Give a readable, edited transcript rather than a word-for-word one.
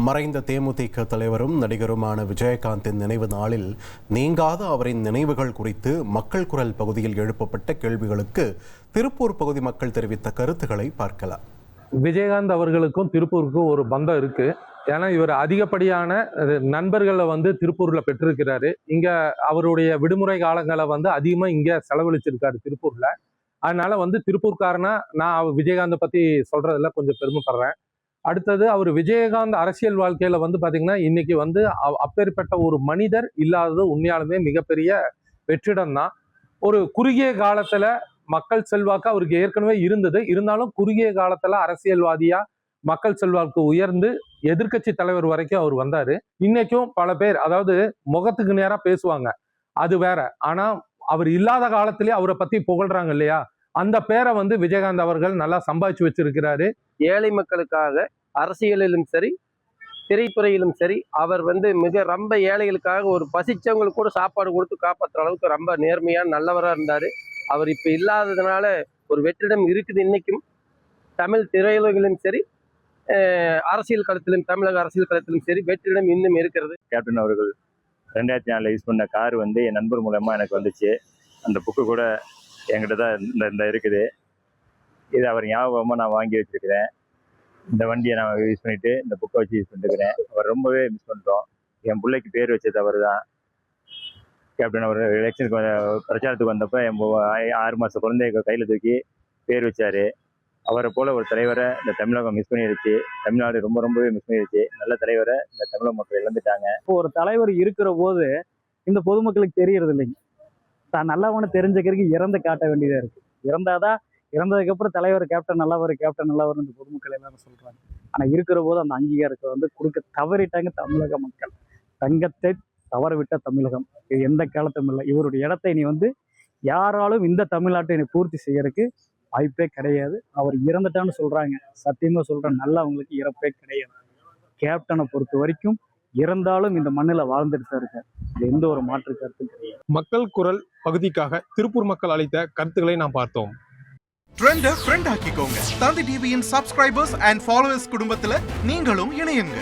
மறைந்த தேமுதிக தலைவரும் நடிகருமான விஜயகாந்தின் நினைவு நாளில் நீங்காத அவரின் நினைவுகள் குறித்து மக்கள் குரல் பகுதியில் எழுப்பப்பட்ட கேள்விகளுக்கு திருப்பூர் பகுதி மக்கள் தெரிவித்த கருத்துக்களை பார்க்கலாம். விஜயகாந்த் அவர்களுக்கும் திருப்பூருக்கும் ஒரு பந்தம் இருக்கு. ஏன்னா இவர் அதிகப்படியான நண்பர்களை திருப்பூர்ல பெற்றிருக்கிறாரு. இங்க அவருடைய விடுமுறை காலங்களை அதிகமா இங்க செலவழிச்சிருக்காரு திருப்பூர்ல. அதனால திருப்பூர்காரனா நான் விஜயகாந்தை பத்தி சொல்றதுல கொஞ்சம் பெருமைப்படுறேன். அடுத்தது அவர் விஜயகாந்த் அரசியல் வாழ்க்கையில பாத்தீங்கன்னா இன்னைக்கு அப்பேற்பட்ட ஒரு மனிதர் இல்லாதது உண்மையாலுமே மிகப்பெரிய வெற்றிடம் தான். ஒரு குறுகிய காலத்துல மக்கள் செல்வாக்கு அவருக்கு ஏற்கனவே இருந்தது. இருந்தாலும் குறுகிய காலத்துல அரசியல்வாதியா மக்கள் செல்வாக்கு உயர்ந்து எதிர்கட்சி தலைவர் வரைக்கும் அவர் வந்தாரு. இன்னைக்கும் பல பேர் அதாவது முகத்துக்கு நேரா பேசுவாங்க, அது வேற. ஆனா அவர் இல்லாத காலத்திலேயே அவரை பத்தி புகழ்றாங்க இல்லையா, அந்த பேரை விஜயகாந்த் அவர்கள் நல்லா சம்பாதிச்சு வச்சிருக்கிறாரு. ஏழை மக்களுக்காக அரசியலிலும் சரி திரைத்துறையிலும் சரி அவர் மிக ரொம்ப ஏழைகளுக்காக ஒரு பசிச்சவங்களுக்கு கூட சாப்பாடு கொடுத்து காப்பாற்றுற அளவுக்கு ரொம்ப நேர்மையான நல்லவராக இருந்தார். அவர் இப்போ இல்லாததுனால ஒரு வெற்றிடம் இருக்குது. இன்னைக்கும் தமிழ் திரையுலகிலும் சரி அரசியல் களத்திலும் தமிழக அரசியல் களத்திலும் சரி வெற்றிடம் இன்னும் இருக்கிறது. கேப்டன் அவர்கள் 2004 யூஸ் பண்ண கார் என் நண்பர் மூலமா எனக்கு வந்துச்சு. அந்த புக்கு கூட என்கிட்ட தான் இந்த இருக்குது. இது அவர் ஞாபகமாக நான் வாங்கி வச்சிருக்கிறேன். இந்த வண்டியை நான் யூஸ் பண்ணிட்டு இந்த புக்கை வச்சு யூஸ் பண்ணிருக்கிறேன். அவர் ரொம்பவே மிஸ் பண்ணுறோம். என் பிள்ளைக்கு பேர் வச்சது அவர் தான். கேப்டன் அவர் எலெக்ஷனுக்கு பிரச்சாரத்துக்கு வந்தப்போ என் 6 மாத குழந்தைய கையில் தூக்கி பேர் வச்சாரு. அவரை போல ஒரு தலைவரை இந்த தமிழகம் மிஸ் பண்ணிருச்சு. தமிழ்நாடு ரொம்பவே மிஸ் பண்ணிருச்சு. நல்ல தலைவரை இந்த தமிழக மக்கள் இழந்துட்டாங்க. இப்போ ஒரு தலைவர் இருக்கிற போது இந்த பொதுமக்களுக்கு தெரியறது இல்லைங்க. தான் நல்லவனு தெரிஞ்சுக்கிறதுக்கு இறந்து காட்ட வேண்டியதா இருக்கு. இறந்தாதான் இறந்ததுக்கு அப்புறம் தலைவர் கேப்டன் நல்லவர் இந்த பொதுமக்கள் எல்லாரும் சொல்றாங்க. ஆனா இருக்கிற போது அந்த அங்கீகாரத்தை கொடுக்க தவறிட்டாங்க தமிழக மக்கள். தங்கத்தை தவறவிட்ட தமிழகம் இது எந்த காலத்தும் இல்லை. இவருடைய இடத்தை நீ யாராலும் இந்த தமிழ்நாட்டை நீ பூர்த்தி செய்யறதுக்கு வாய்ப்பே கிடையாது. அவர் இறந்துட்டான்னு சொல்றாங்க. சத்தியமா சொல்றேன், நல்லவங்களுக்கு இறப்பே கிடையாது. கேப்டனை பொறுத்த வரைக்கும் இறந்தாலும் இந்த மண்ணில் வாழ்ந்துட்டு தான் இருக்காரு. எந்த ஒரு மாற்று கருத்தும் கிடையாது. மக்கள் குரல் பகுதிக்காக திருப்பூர் மக்கள் அளித்த கருத்துக்களை நாம் பார்த்தோம். ட்ரெண்டை ஃப்ரெண்ட் ஆக்கிக்கோங்க. தந்தி டிவியின் சப்ஸ்கிரைபர்ஸ் அண்ட் ஃபாலோவர்ஸ் குடும்பத்துல நீங்களும் இணையுங்க.